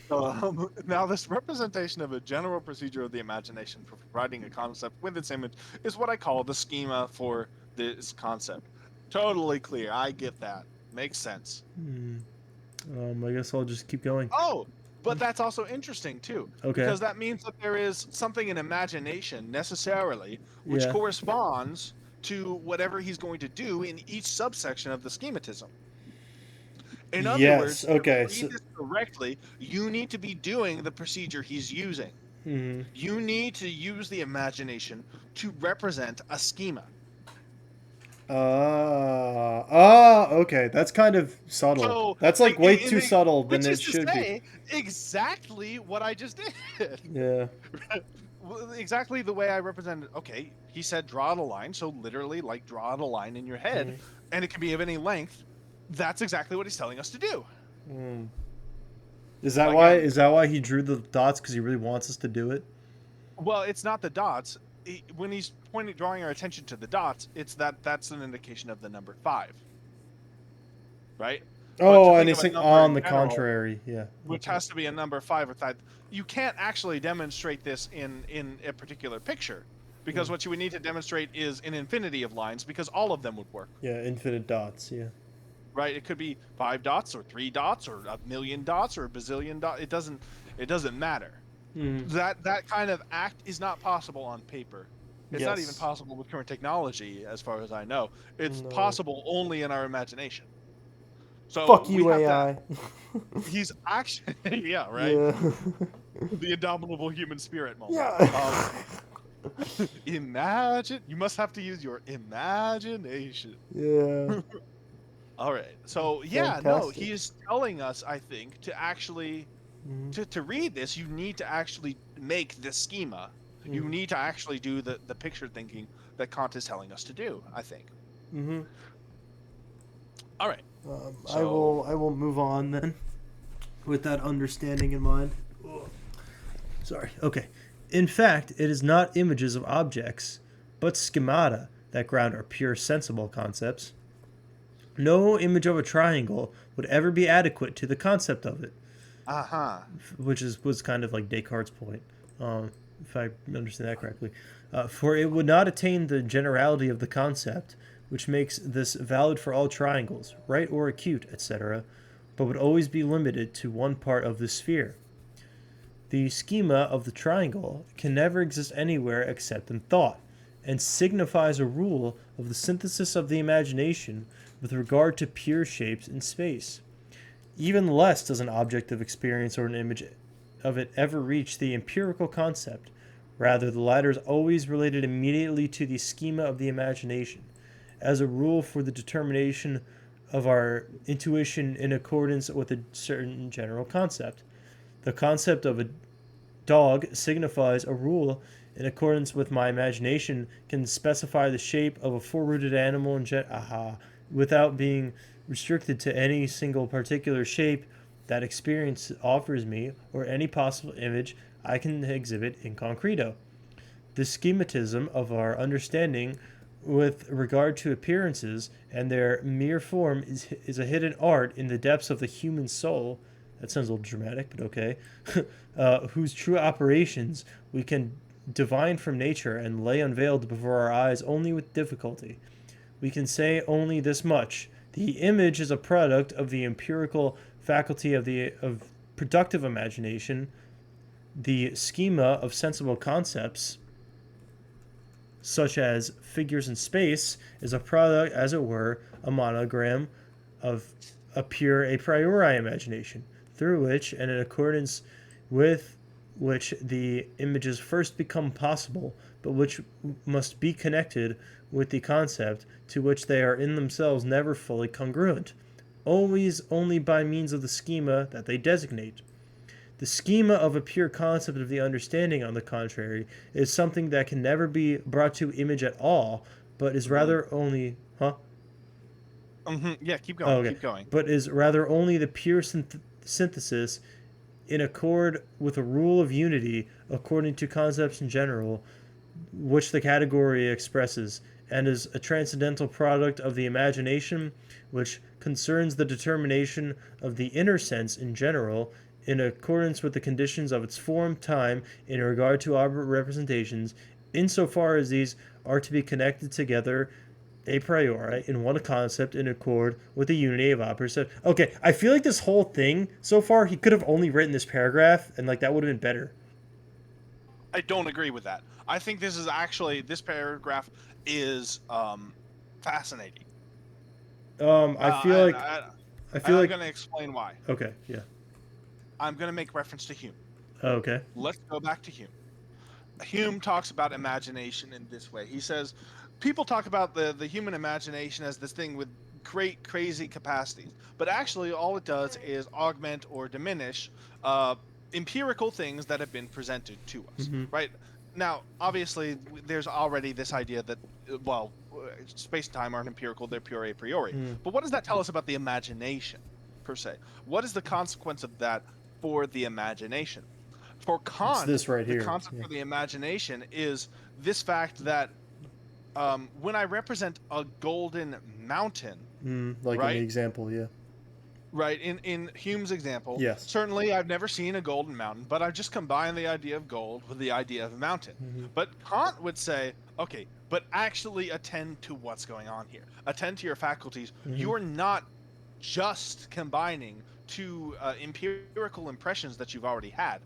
Now, this representation of a general procedure of the imagination for providing a concept with its image is what I call the schema for this concept. Totally clear. I get that. Makes sense. I guess I'll just keep going. Oh, but that's also interesting too. Okay. Because that means that there is something in imagination necessarily which Yeah. corresponds to whatever he's going to do in each subsection of the schematism. In other Yes, words, okay, to read this correctly, you need to be doing the procedure he's using. Mhm. You need to use the imagination to represent a schema. Okay. That's kind of subtle. So, That's like way too the- subtle than which it is to should be. say exactly what I just did. Yeah. Exactly the way I represented. Okay, he said draw a line, so literally like draw a line in your head, Mhm. and it can be of any length. That's exactly what he's telling us to do. Is that why he drew the dots, because he really wants us to do it? Well, it's not the dots. When he's drawing our attention to the dots, that's an indication of the number 5, right? Oh, to and think he's of a saying number on in the general, contrary, yeah. which has to be a number 5 or 5. You can't actually demonstrate this in a particular picture, because what you would need to demonstrate is an infinity of lines, because all of them would work. Yeah, infinite dots, yeah. Right? It could be 5 dots or 3 dots or a million dots or a bazillion dots. It doesn't matter. That kind of act is not possible on paper. It's not even Yes. possible with current technology, as far as I know. It's No. possible only in our imagination. So Fuck we you, have AI. he's actually yeah, right. Yeah. The indomitable human spirit moment. Yeah. Imagine. You must have to use your imagination. Yeah. All right. So yeah, no, Fantastic. he is telling us, I think, to actually Mhm. to read this, you need to actually make this schema. You need to actually do the picture thinking that Kant is telling us to do, I think. Mhm. All right. I will move on then, with that understanding in mind. Sorry. Okay. In fact, it is not images of objects, but schemata that ground our pure sensible concepts. No image of a triangle would ever be adequate to the concept of it, Uh-huh. which was kind of like Descartes' point, if I understand that correctly. For it would not attain the generality of the concept, which makes this valid for all triangles, right or acute, etc., but would always be limited to one part of the sphere. The schema of the triangle can never exist anywhere except in thought, and signifies a rule of the synthesis of the imagination with regard to pure shapes in space. Even less does an object of experience or an image of it ever reach the empirical concept. Rather, the latter is always related immediately to the schema of the imagination, as a rule for the determination of our intuition in accordance with a certain general concept. The concept of a dog signifies a rule in accordance with my imagination can specify the shape of a four-rooted animal without being restricted to any single particular shape that experience offers me or any possible image I can exhibit in concreto. The schematism of our understanding with regard to appearances and their mere form is a hidden art in the depths of the human soul. That sounds a little dramatic, but okay. Whose true operations we can divine from nature and lay unveiled before our eyes only with difficulty. We can say only this much: the image is a product of the empirical faculty of productive imagination. The schema of sensible concepts, such as figures in space, is a product, as it were, a monogram of a pure a priori imagination, through which and in accordance with which the images first become possible, but which must be connected with the concept to which they are in themselves never fully congruent, always only by means of the schema that they designate. The schema of a pure concept of the understanding, on the contrary, is something that can never be brought to image at all, but is rather only... Huh? Yeah, keep going. Oh, okay. Keep going. But is rather only the pure synthesis in accord with a rule of unity according to concepts in general, which the category expresses, and is a transcendental product of the imagination, which concerns the determination of the inner sense in general, in accordance with the conditions of its form, time, in regard to our representations, insofar as these are to be connected together a priori in one concept in accord with the unity of opposite. Okay, I feel like this whole thing so far, he could have only written this paragraph, and like that would have been better. I don't agree with that. I think this paragraph is fascinating. I feel like I'm like going to explain why. okay, yeah, I'm going to make reference to Hume. okay, Let's go back to Hume. Hume talks about imagination in this way. He says, people talk about the human imagination as this thing with great, crazy capacities, but actually all it does is augment or diminish empirical things that have been presented to us, right? Now, obviously, there's already this idea that, well, space and time aren't empirical, they're pure a priori. But what does that tell us about the imagination, per se? What is the consequence of that for the imagination? For Kant, this right here. the concept for the imagination is this fact that when I represent a golden mountain, like right? in the example, yeah. Right, in Hume's example, Yes. certainly I've never seen a golden mountain, but I've just combined the idea of gold with the idea of a mountain. But Kant would say, okay, but actually attend to what's going on here. Attend to your faculties. You're not just combining two empirical impressions that you've already had.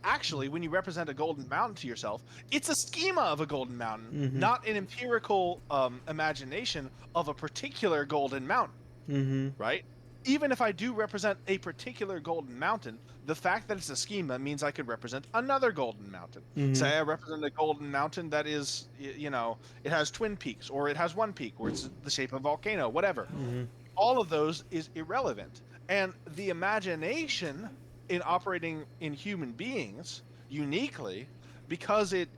Actually, when you represent a golden mountain to yourself, it's a schema of a golden mountain, not an empirical imagination of a particular golden mountain, right? Even if I do represent a particular golden mountain, the fact that it's a schema means I could represent another golden mountain. Say I represent a golden mountain that is, it has twin peaks, or it has one peak, or it's the shape of a volcano, whatever. All of those is irrelevant. And the imagination in operating in human beings uniquely, because it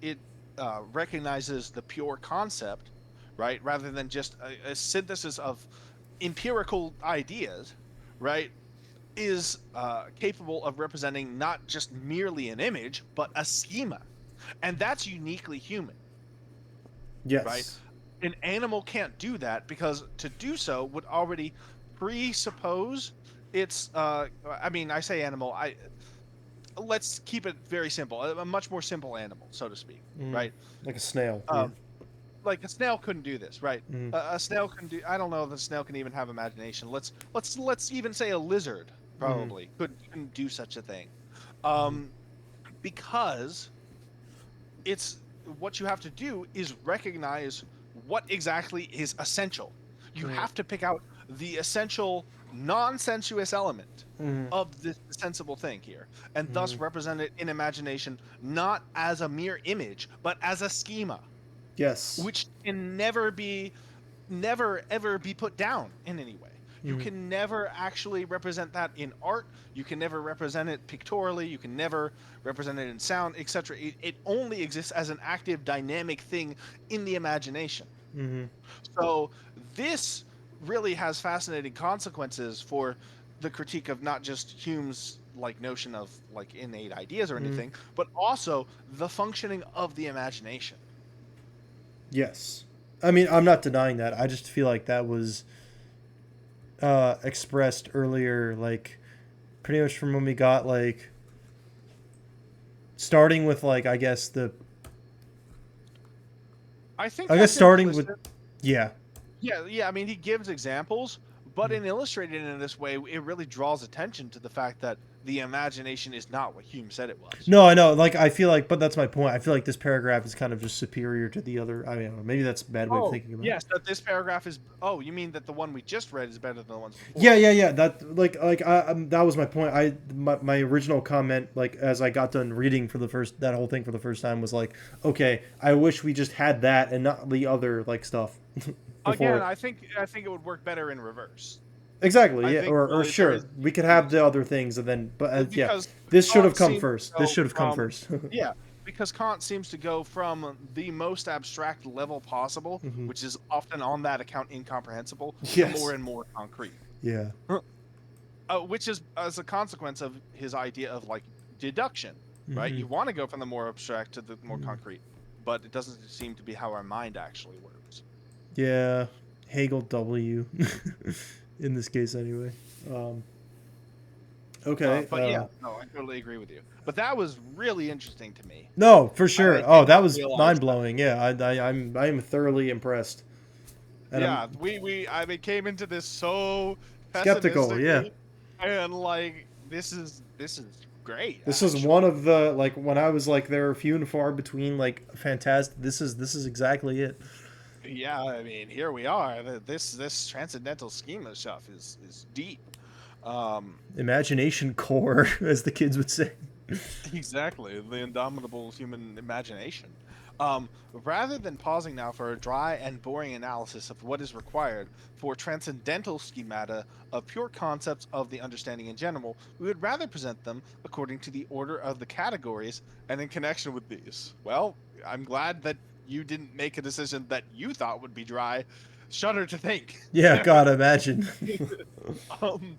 recognizes the pure concept, right, rather than just a synthesis of empirical ideas, right, is capable of representing not just merely an image, but a schema. And that's uniquely human. Yes. Right? An animal can't do that because to do so would already presuppose it's I mean, I say animal, let's keep it very simple, a much more simple animal, so to speak, Mm. right? Like a snail. Yeah. Um, like a snail couldn't do this, right? Mm. A snail can do. I don't know if a snail can even have imagination. Let's even say a lizard Mm. probably couldn't do such a thing, Mm. um, because it's what you have to do is recognize what exactly is essential. You Mm. have to pick out the essential non-sensuous element Mm. of this sensible thing here, and thus Mm. represent it in imagination not as a mere image, but as a schema, Yes. which can never ever be put down in any way. You Mm. can never actually represent that in art. You can never represent it pictorially. You can never represent it in sound, etc. It only exists as an active, dynamic thing in the imagination. Mm. So this really has fascinating consequences for the critique of not just Hume's like notion of like innate ideas or Mm. anything, but also the functioning of the imagination. Yes. I mean, I'm not denying that. I just feel like that was expressed earlier, like pretty much from when we got like starting with like I think I guess that's starting with implicit. yeah. Yeah. I mean, he gives examples, but Mm. in illustrating it in this way, it really draws attention to the fact that the imagination is not what Hume said it was. No, I know. Like I feel like, but that's my point. I feel like this paragraph is kind of just superior to the other. I don't know. Maybe that's a bad way of Oh, thinking about it. yes, that this paragraph is. Oh, you mean that the one we just read is better than the ones before? Yeah. That that was my point. My original comment, like as I got done reading for that whole thing for the first time, was like, okay, I wish we just had that and not the other like stuff before Again, it. I think it would work better in reverse. Exactly, I yeah, think or really there is sure, we could have the other things and then, but yeah, because this should have Kant come seems first. to This go should have come from first. yeah, because Kant seems to go from the most abstract level possible, Hmm. which is often on that account incomprehensible, to more Yes. and more concrete. Yeah. Which is as a consequence of his idea of like deduction, right? Hmm. You want to go from the more abstract to the more concrete, but it doesn't seem to be how our mind actually works. Yeah. Hegel W. In this case, anyway. Um, okay. But yeah, no, I totally agree with you. But that was really interesting to me. No, for I sure. Oh, did that not was realize mind blowing. Yeah, I'm thoroughly impressed. And yeah, I'm I mean, came into this so skeptical. Yeah. pessimistically, and like this is great This is one actually. of the like when I was like there are few and far between like fantastic. This is exactly it. Yeah, I mean, here we are. This transcendental schema stuff is deep. Um, Imagination core, as the kids would say. exactly, the indomitable human imagination. Rather than pausing now for a dry and boring analysis of what is required for transcendental schemata of pure concepts of the understanding in general, we would rather present them according to the order of the categories and in connection with these. Well, I'm glad that you didn't make a decision that you thought would be dry. Shudder to think. Yeah, God, imagine. um,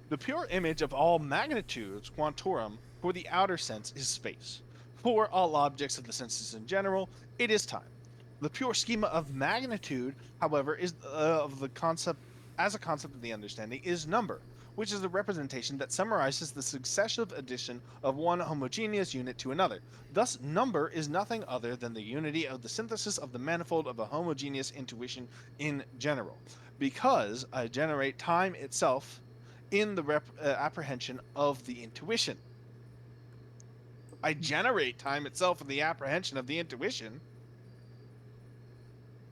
the pure image of all magnitudes, quantorum, for the outer sense is space. For all objects of the senses in general, it is time. The pure schema of magnitude, however, is of the concept as a concept of the understanding is number, which is a representation that summarizes the successive addition of one homogeneous unit to another. Thus, number is nothing other than the unity of the synthesis of the manifold of a homogeneous intuition in general, because I generate time itself in the apprehension of the intuition. I generate time itself in the apprehension of the intuition.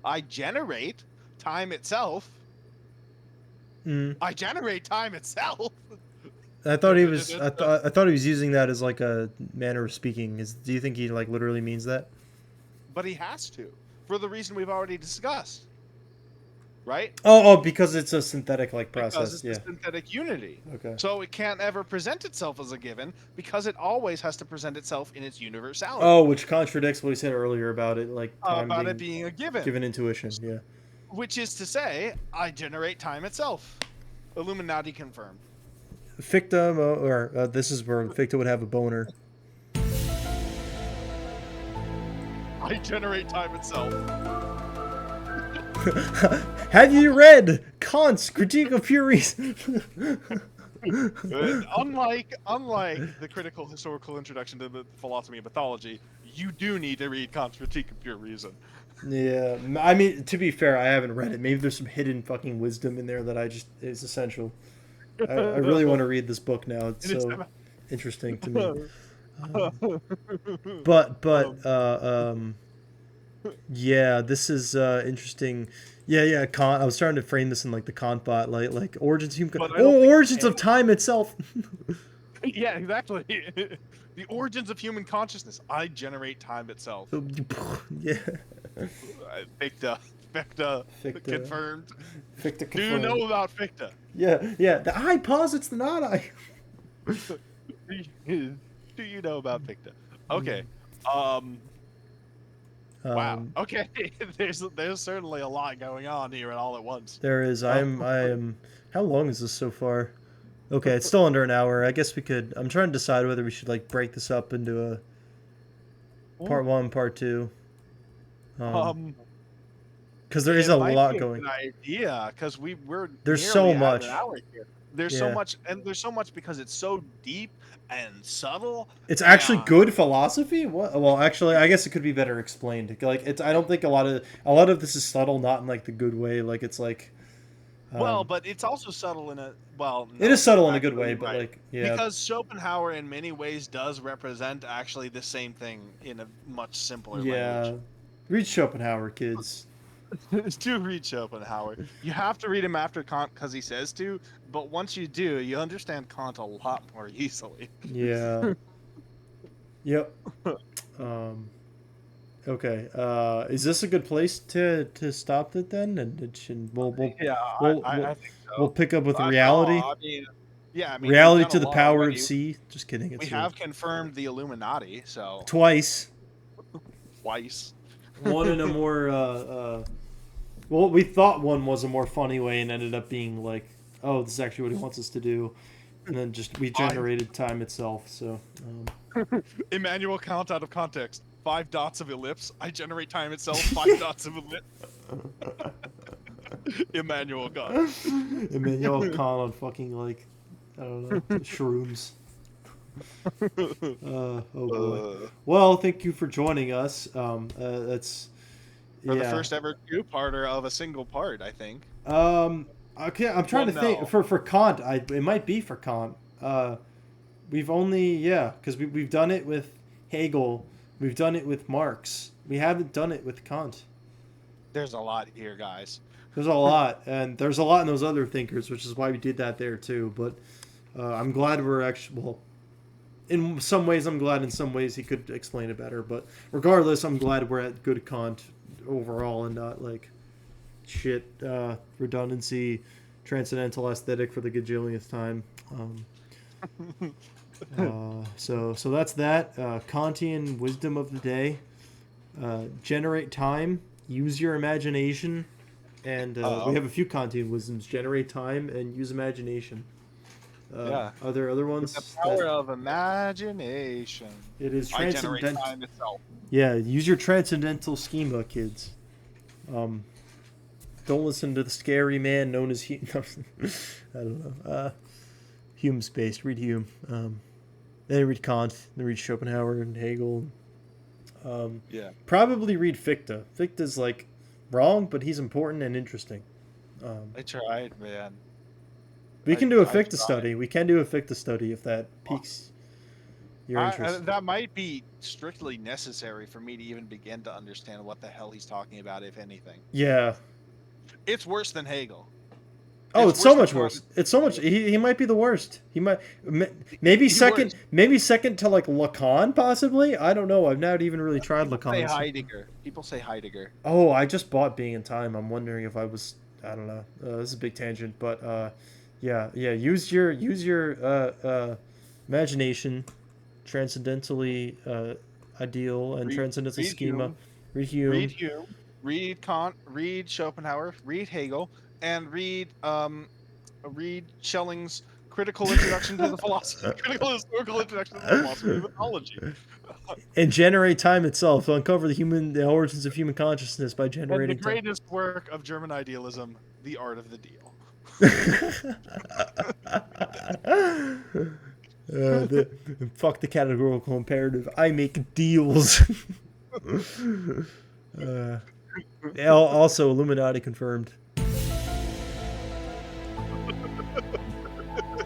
I generate time itself. Mm. I generate time itself. I thought he was. I thought he was using that as like a manner of speaking. Do you think he like literally means that? But he has to, for the reason we've already discussed, right? Oh, because it's a synthetic like Because process. it's Yeah. the synthetic unity. Okay. So it can't ever present itself as a given because it always has to present itself in its universality. Oh, which contradicts what he said earlier about it, like time About being it being a given. given intuition. Yeah. Which is to say, I generate time itself. Illuminati confirmed. Ficta, or this is where Ficta would have a boner. I generate time itself. Have you read Kant's Critique of Pure Reason? Unlike the critical historical introduction to the philosophy of mythology, you do need to read Kant's Critique of Pure Reason. Yeah, I mean, to be fair, I haven't read it. Maybe there's some hidden fucking wisdom in there that is essential. I really want to read this book now. It's so interesting to me. Yeah, this is interesting. Yeah, Kant. I was starting to frame this in like the Kant bot, like origins of human. Origins of time itself. Yeah, exactly. The origins of human consciousness. I generate time itself. Yeah. Ficta. Confirmed. Ficta confirmed. Do you know about Ficta? Yeah. The I posits the not I. Do you know about Ficta? Okay. Wow. Okay. There's certainly a lot going on here all at once. There is. I am. How long is this so far? Okay, it's still under an hour. I guess we could. I'm trying to decide whether we should like break this up into a part 1, part 2. Because there is a lot going. Good idea, because we're there's so nearly much. at an hour here. There's so much, and there's so much because it's so deep and subtle. It's actually good philosophy. What? Well, actually, I guess it could be better explained. Like it's. I don't think a lot of this is subtle, not in like the good way. Like it's like. Well, but it's also subtle in a well. It is subtle in a good way, but like yeah. Because Schopenhauer, in many ways, does represent actually the same thing in a much simpler language. Read Schopenhauer, kids. Do read Schopenhauer. You have to read him after Kant because he says to, but once you do, you understand Kant a lot more easily. Yeah. Yep. Okay. Is this a good place to stop it then? And I think so. We'll pick up with reality. I mean, reality to the power already. Of C. Just kidding. We have confirmed the Illuminati, so twice. One in a more well, we thought one was a more funny way and ended up being like, oh, this is actually what he wants us to do, and then just we generated time itself. So Immanuel Kant out of context. 5 dots of ellipse. I generate time itself. 5 dots of ellipse. Immanuel Kant. Immanuel Kant on fucking like, I don't know, shrooms. Oh boy. Well, thank you for joining us. That's for the first ever 2-parter of a single part, I think. Okay, I'm trying to think for Kant. It might be for Kant. We've only because we've done it with Hegel. We've done it with Marx. We haven't done it with Kant. There's a lot here, guys. There's a lot, and there's a lot in those other thinkers, which is why we did that there too. But I'm glad we're actually in some ways, I'm glad. In some ways, he could explain it better. But regardless, I'm glad we're at good Kant overall and not like shit redundancy, transcendental aesthetic for the gajillionth time. So that's that. Kantian wisdom of the day. Generate time. Use your imagination. And we have a few Kantian wisdoms. Generate time and use imagination. Are there other ones? The power of imagination. It is transcendental. I generate time itself. Yeah, use your transcendental schema, kids. Don't listen to the scary man known as Hume. I don't know. Hume's based. Read Hume. Then read Kant. Then read Schopenhauer and Hegel. Probably read Fichte. Fichte's like wrong, but he's important and interesting. I tried, man. We can do a Fichte study. We can do a Fichte study if that piques your interest. That might be strictly necessary for me to even begin to understand what the hell he's talking about, if anything. Yeah. It's worse than Hegel. Oh, it's so much worse. It's so much. He might be the worst. He might maybe second to like Lacan possibly. I don't know. I've not even really tried Lacan. Say Heidegger. People say Heidegger. Oh, I just bought Being in Time. I'm wondering if I was. I don't know. This is a big tangent, but yeah. Use your imagination, transcendentally ideal and transcendental schema. Read Hume. Read Hume. Read Kant. Read Schopenhauer. Read Hegel. And read Schelling's critical introduction to the philosophy, critical historical introduction to the philosophy of mythology. And generate time itself. Uncover the origins of human consciousness by And the generating time. greatest work of German idealism, The Art of the Deal. Fuck the categorical imperative. I make deals. Also, Illuminati confirmed.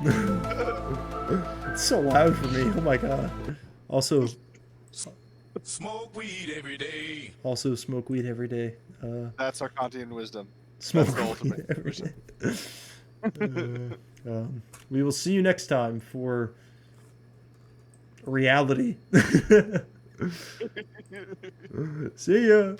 It's so loud for me. Oh my god. Also, Smoke weed every day. smoke weed every day. That's our Kantian wisdom. Smoke That's the weed ultimate every day. We will see you next time for reality. See ya.